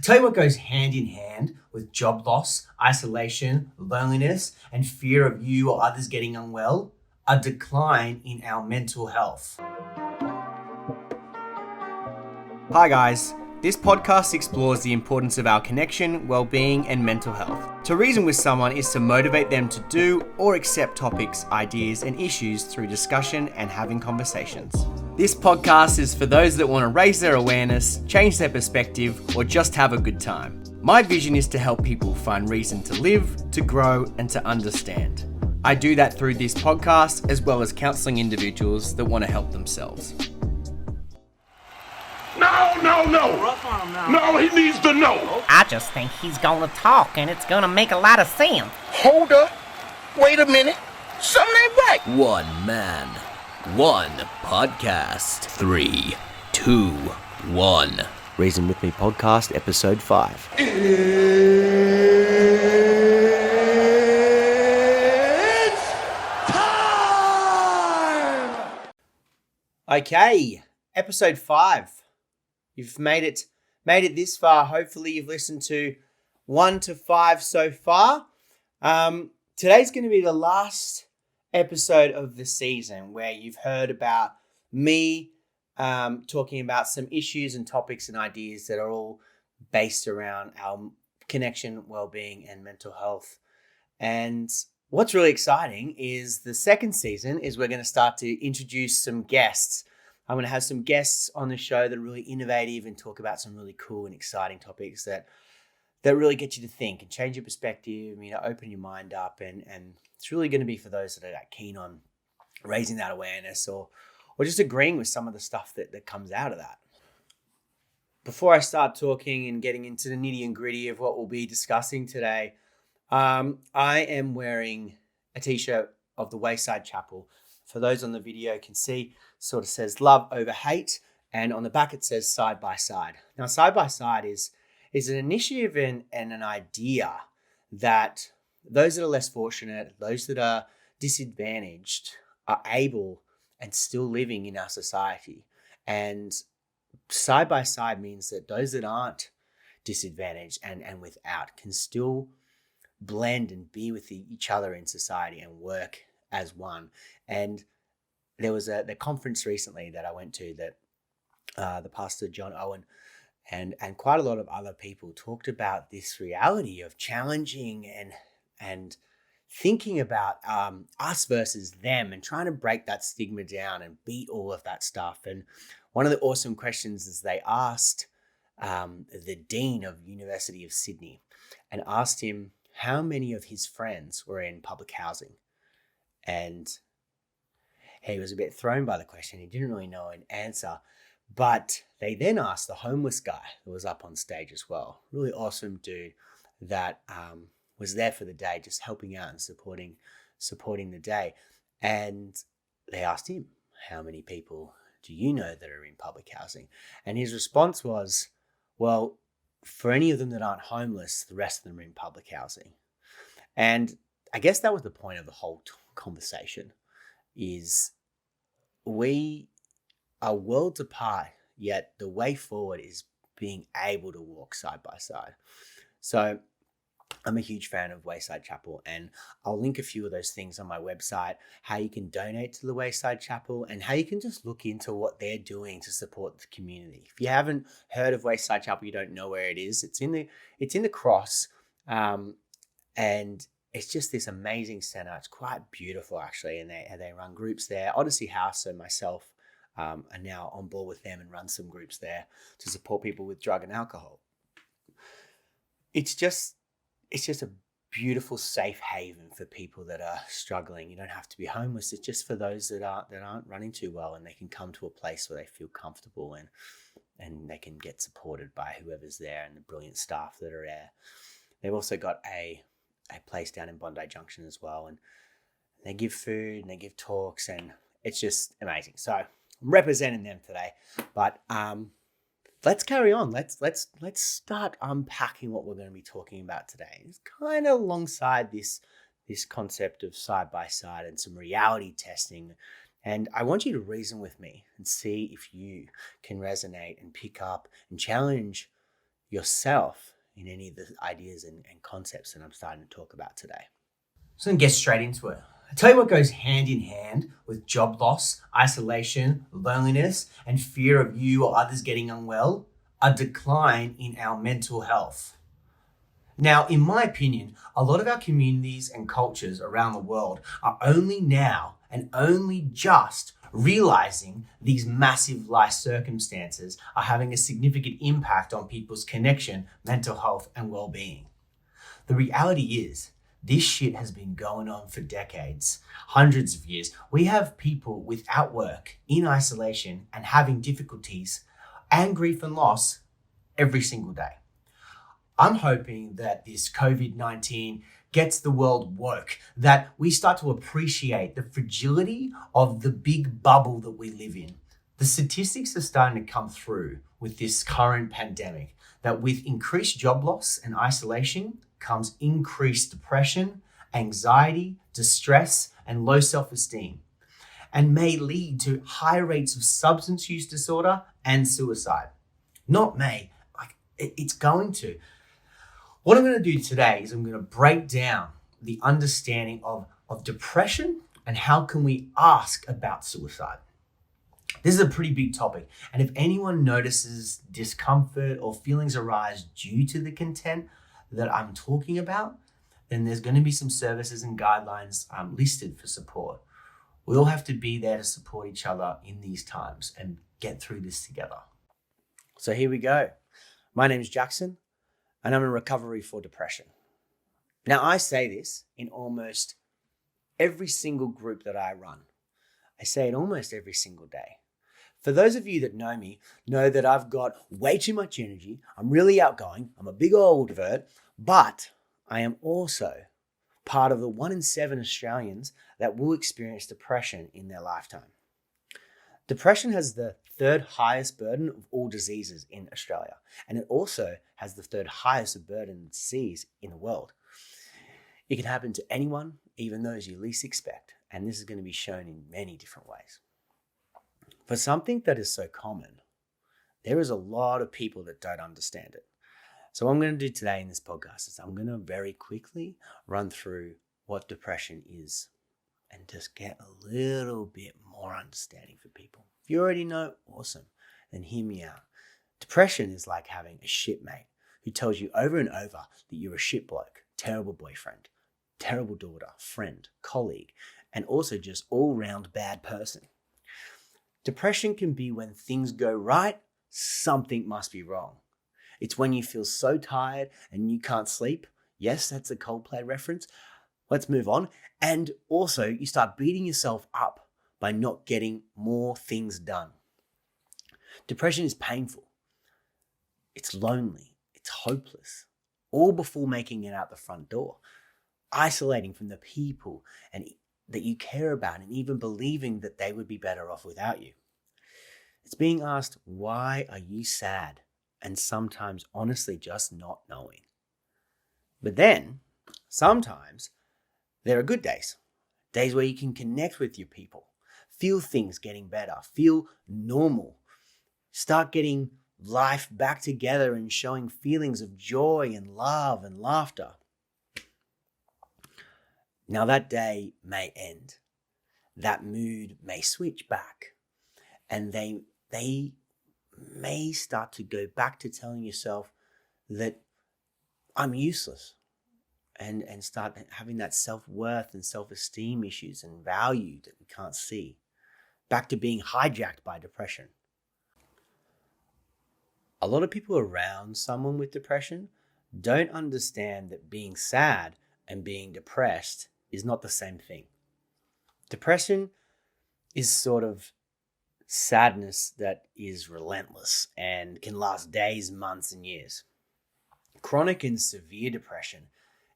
Tell you what goes hand in hand with job loss, isolation, loneliness, and fear of you or others getting unwell: a decline in our mental health. Hi guys, this podcast explores the importance of our connection, well-being, and mental health. To reason with someone is to motivate them to do or accept topics, ideas, and issues through discussion and having conversations. This podcast is for those that want to raise their awareness, change their perspective, or just have a good time. My vision is to help people find reason to live, to grow, and to understand. I do that through this podcast, as well as counselling individuals that want to help themselves. No, he needs to know. I just think he's gonna talk and it's gonna make a lot of sense. Hold up. Wait a minute. Something ain't right. One man, one podcast. 3, 2, 1. Reason With Me podcast, episode 5. It's time. Okay, episode 5. You've made it this far. Hopefully you've listened to 1 to 5 so far. Today's going to be the last episode of the season where you've heard about me talking about some issues and topics and ideas that are all based around our connection, well-being, and mental health. And what's really exciting is the second season is we're going to start to introduce some guests. I'm going to have some guests on the show that are really innovative and talk about some really cool and exciting topics that really get you to think and change your perspective, open your mind up. And it's really going to be for those that are keen on raising that awareness or just agreeing with some of the stuff that comes out of that. Before I start talking and getting into the nitty and gritty of what we'll be discussing today, I am wearing a t-shirt of the Wayside Chapel. For those on the video can see, sort of says love over hate, and on the back it says side by side. Now, side by side is an initiative and an idea that those that are less fortunate, those that are disadvantaged, are able and still living in our society. And side by side means that those that aren't disadvantaged and without can still blend and be with each other in society and work as one. And there was the conference recently that I went to that the pastor John Owen and quite a lot of other people talked about this reality of challenging and thinking about us versus them and trying to break that stigma down and beat all of that stuff. And one of the awesome questions is they asked the Dean of University of Sydney and asked him how many of his friends were in public housing. And he was a bit thrown by the question. He didn't really know an answer. But they then asked the homeless guy who was up on stage as well. Really awesome dude that was there for the day, just helping out and supporting the day. And they asked him, how many people do you know that are in public housing? And his response was, well, for any of them that aren't homeless, the rest of them are in public housing. And I guess that was the point of the whole conversation, is we are worlds apart, yet the way forward is being able to walk side by side. So I'm a huge fan of Wayside Chapel, and I'll link a few of those things on my website, how you can donate to the Wayside Chapel and how you can just look into what they're doing to support the community. If you haven't heard of Wayside Chapel, you don't know where it is. It's in the Cross, and it's just this amazing center. It's quite beautiful, actually, and they run groups there. Odyssey House and myself are now on board with them and run some groups there to support people with drug and alcohol. It's just a beautiful, safe haven for people that are struggling. You don't have to be homeless. It's just for those that aren't running too well, and they can come to a place where they feel comfortable and they can get supported by whoever's there and the brilliant staff that are there. They've also got a place down in Bondi Junction as well, and they give food and they give talks, and it's just amazing. So I'm representing them today, but let's carry on. Let's start unpacking what we're going to be talking about today. It's kind of alongside this concept of side by side and some reality testing. And I want you to reason with me and see if you can resonate and pick up and challenge yourself in any of the ideas and concepts that I'm starting to talk about today. So I'm going to get straight into it. I'll tell you what goes hand in hand with job loss, isolation, loneliness, and fear of you or others getting unwell: a decline in our mental health. Now, in my opinion, a lot of our communities and cultures around the world are only now and only just realizing these massive life circumstances are having a significant impact on people's connection, mental health, and well-being. The reality is, this shit has been going on for decades, hundreds of years. We have people without work, in isolation, and having difficulties and grief and loss every single day. I'm hoping that this COVID-19 gets the world woke, that we start to appreciate the fragility of the big bubble that we live in. The statistics are starting to come through with this current pandemic, that with increased job loss and isolation comes increased depression, anxiety, distress, and low self-esteem, and may lead to high rates of substance use disorder and suicide. Not may, it's going to. What I'm going to do today is I'm going to break down the understanding of depression and how can we ask about suicide. This is a pretty big topic, and if anyone notices discomfort or feelings arise due to the content that I'm talking about, then there's going to be some services and guidelines listed for support. We all have to be there to support each other in these times and get through this together. So here we go. My name is Jackson, and I'm in recovery for depression. Now, I say this in almost every single group that I run. I say it almost every single day. For those of you that know me, know that I've got way too much energy. I'm really outgoing. I'm a big old introvert, but I am also part of the 1 in 7 Australians that will experience depression in their lifetime. Depression has the third highest burden of all diseases in Australia, and it also has the third highest burden of disease in the world. It can happen to anyone, even those you least expect, and this is going to be shown in many different ways. For something that is so common, there is a lot of people that don't understand it. So what I'm going to do today in this podcast is I'm going to very quickly run through what depression is and just get a little bit more understanding for people. If you already know, awesome, then hear me out. Depression is like having a shitmate who tells you over and over that you're a shit bloke, terrible boyfriend, terrible daughter, friend, colleague, and also just all-round bad person. Depression can be when things go right, something must be wrong. It's when you feel so tired and you can't sleep. Yes, that's a Coldplay reference. Let's move on. And also you start beating yourself up by not getting more things done. Depression is painful. It's lonely. It's hopeless. All before making it out the front door. Isolating from the people and that you care about and even believing that they would be better off without you. It's being asked, why are you sad? And sometimes honestly just not knowing. But then sometimes there are good days. Days where you can connect with your people. Feel things getting better. Feel normal. Start getting life back together and showing feelings of joy and love and laughter. Now that day may end. That mood may switch back. And they may start to go back to telling yourself that I'm useless. And start having that self-worth and self-esteem issues and value that we can't see. Back to being hijacked by depression. A lot of people around someone with depression don't understand that being sad and being depressed is not the same thing. Depression is sort of sadness that is relentless and can last days, months, and years. Chronic and severe depression,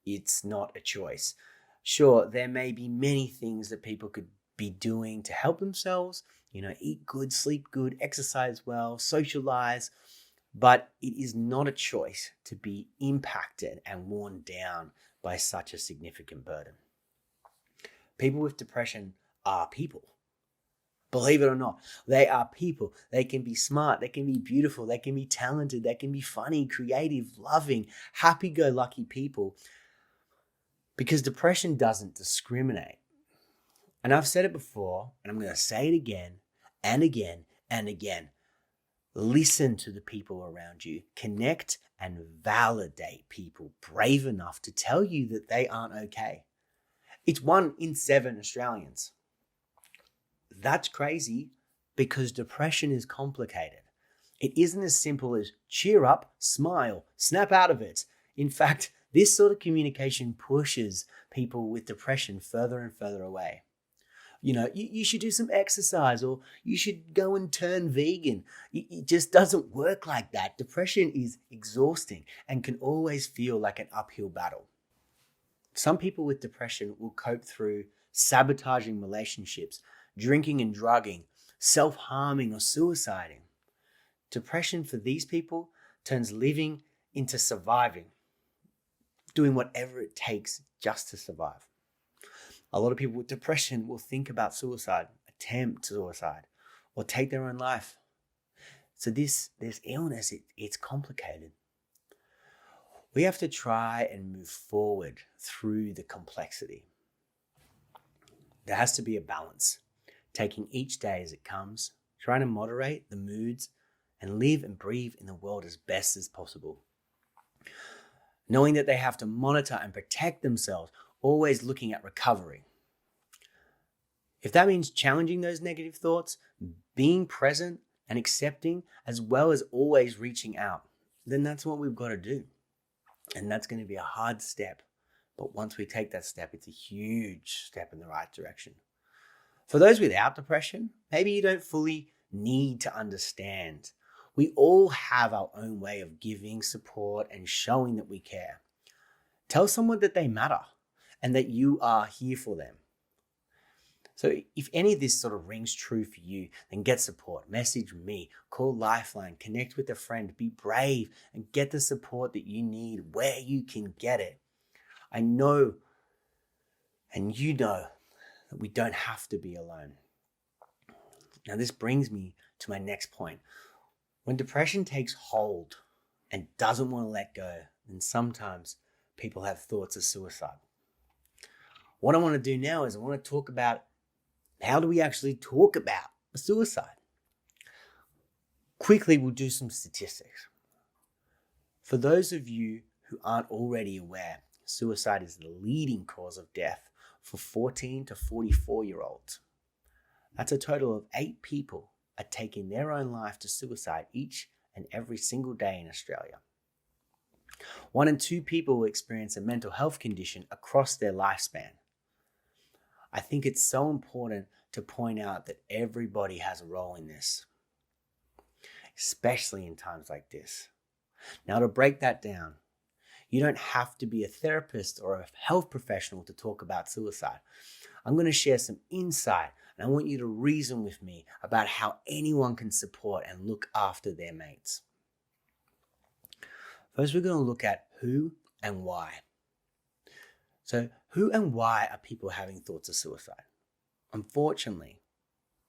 it's not a choice. Sure, there may be many things that people could be doing to help themselves, eat good, sleep good, exercise well, socialize, but it is not a choice to be impacted and worn down by such a significant burden. People with depression are people. Believe it or not, they are people. They can be smart, they can be beautiful, they can be talented, they can be funny, creative, loving, happy-go-lucky people, because depression doesn't discriminate. And I've said it before, and I'm going to say it again and again and again. Listen to the people around you. Connect and validate people brave enough to tell you that they aren't okay. It's 1 in 7 Australians. That's crazy because depression is complicated. It isn't as simple as cheer up, smile, snap out of it. In fact, this sort of communication pushes people with depression further and further away. You should do some exercise, or you should go and turn vegan. It just doesn't work like that. Depression is exhausting and can always feel like an uphill battle. Some people with depression will cope through sabotaging relationships, drinking and drugging, self-harming or suiciding. Depression for these people turns living into surviving, doing whatever it takes just to survive. A lot of people with depression will think about suicide, attempt suicide, or take their own life. So this illness, it's complicated. We have to try and move forward through the complexity. There has to be a balance, taking each day as it comes, trying to moderate the moods and live and breathe in the world as best as possible. Knowing that they have to monitor and protect themselves, always looking at recovery. If that means challenging those negative thoughts, being present and accepting, as well as always reaching out, then that's what we've got to do. And that's going to be a hard step. But once we take that step, it's a huge step in the right direction. For those without depression, maybe you don't fully need to understand. We all have our own way of giving support and showing that we care. Tell someone that they matter and that you are here for them. So if any of this sort of rings true for you, then get support. Message me, call Lifeline, connect with a friend, be brave and get the support that you need where you can get it. I know, and you know, that we don't have to be alone. Now this brings me to my next point. When depression takes hold and doesn't want to let go, then sometimes people have thoughts of suicide. What I want to do now is I want to talk about how do we actually talk about suicide? Quickly, we'll do some statistics. For those of you who aren't already aware, suicide is the leading cause of death for 14 to 44-year-olds. That's a total of 8 people are taking their own life to suicide each and every single day in Australia. 1 in 2 people will experience a mental health condition across their lifespan. I think it's so important to point out that everybody has a role in this, especially in times like this. Now, to break that down, you don't have to be a therapist or a health professional to talk about suicide. I'm going to share some insight, and I want you to reason with me about how anyone can support and look after their mates. First, we're going to look at who and why. So, who and why are people having thoughts of suicide? Unfortunately,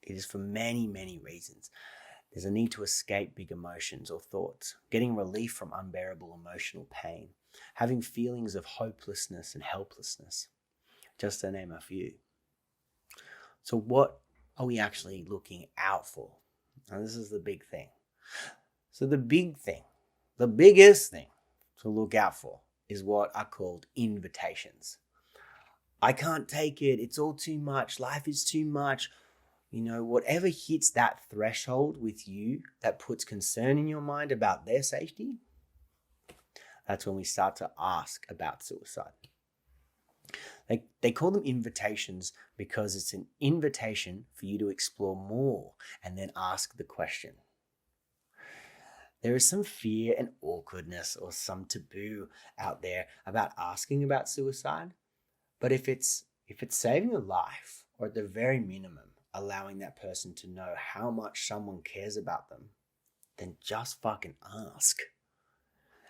it is for many, many reasons. There's a need to escape big emotions or thoughts, getting relief from unbearable emotional pain, having feelings of hopelessness and helplessness, just to name a few. So what are we actually looking out for? Now, this is the big thing. So the biggest thing to look out for is what are called invitations. I can't take it. It's all too much. Life is too much. Whatever hits that threshold with you that puts concern in your mind about their safety, that's when we start to ask about suicide. They call them invitations because it's an invitation for you to explore more and then ask the question. There is some fear and awkwardness or some taboo out there about asking about suicide. But if it's saving a life, or at the very minimum, allowing that person to know how much someone cares about them, then just fucking ask.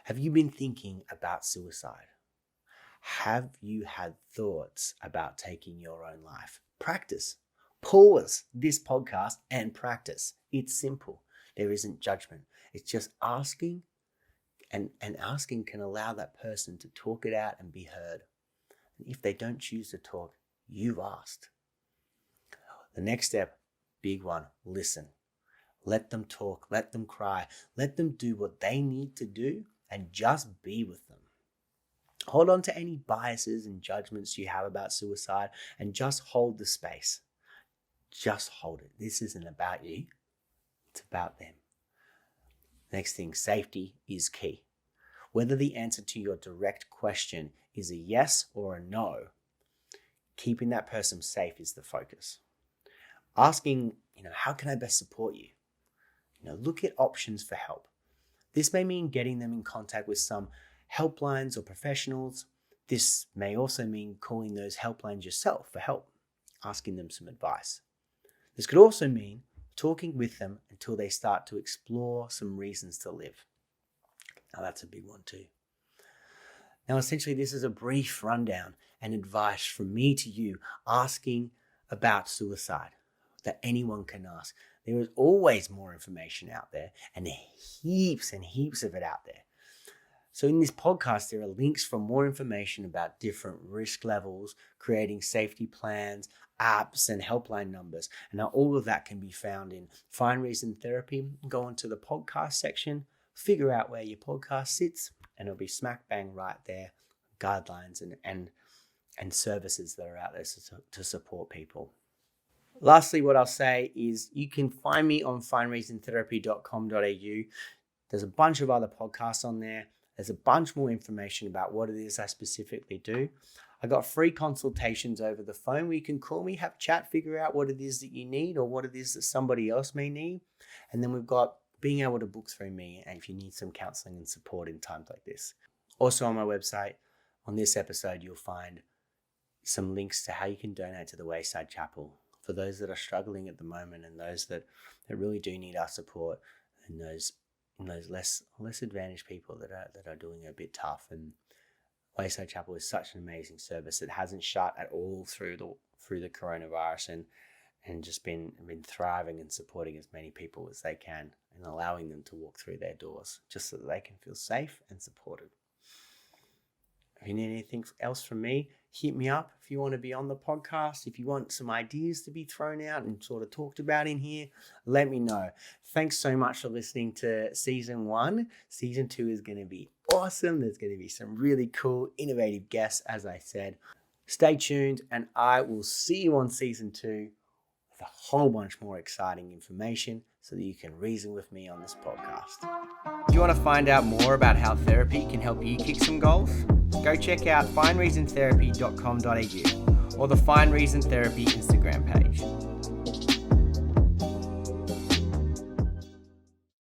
Have you been thinking about suicide? Have you had thoughts about taking your own life? Practice. pause this podcast and practice. It's simple. There isn't judgment. It's just asking, and asking can allow that person to talk it out and be heard. And if they don't choose to talk, you've asked. The next step, big one, listen. Let them talk, let them cry, let them do what they need to do and just be with them. Hold on to any biases and judgments you have about suicide and just hold the space. Just hold it. This isn't about you. It's about them. Next thing, safety is key. Whether the answer to your direct question is a yes or a no, keeping that person safe is the focus. Asking, how can I best support you? Look at options for help. This may mean getting them in contact with some helplines or professionals. This may also mean calling those helplines yourself for help, asking them some advice. This could also mean talking with them until they start to explore some reasons to live. Now that's a big one too. Now essentially this is a brief rundown and advice from me to you asking about suicide that anyone can ask. There is always more information out there and heaps of it out there. So in this podcast, there are links for more information about different risk levels, creating safety plans, apps, and helpline numbers. And now all of that can be found in Find Reason Therapy. Go into the podcast section, figure out where your podcast sits, and it'll be smack bang right there, guidelines and services that are out there to support people. Lastly, what I'll say is you can find me on findreasontherapy.com.au. There's a bunch of other podcasts on there. There's a bunch more information about what it is I specifically do. I got free consultations over the phone where you can call me, have a chat, figure out what it is that you need or what it is that somebody else may need. And then we've got being able to book through me and if you need some counseling and support in times like this. Also on my website, on this episode, you'll find some links to how you can donate to the Wayside Chapel for those that are struggling at the moment and those that really do need our support and those less advantaged people that are doing it a bit tough. And Wayside Chapel is such an amazing service. It hasn't shut at all through the coronavirus and just been thriving and supporting as many people as they can and allowing them to walk through their doors just so that they can feel safe and supported. If you need anything else from me, hit me up. If you want to be on the podcast, if you want some ideas to be thrown out and sort of talked about in here, let me know. Thanks so much for listening to season 1. Season 2 is going to be awesome. There's going to be some really cool, innovative guests, as I said. Stay tuned, and I will see you on season 2 with a whole bunch more exciting information so that you can reason with me on this podcast. Do you want to find out more about how therapy can help you kick some goals? Go check out findreasontherapy.com.au or the Find Reason Therapy Instagram page.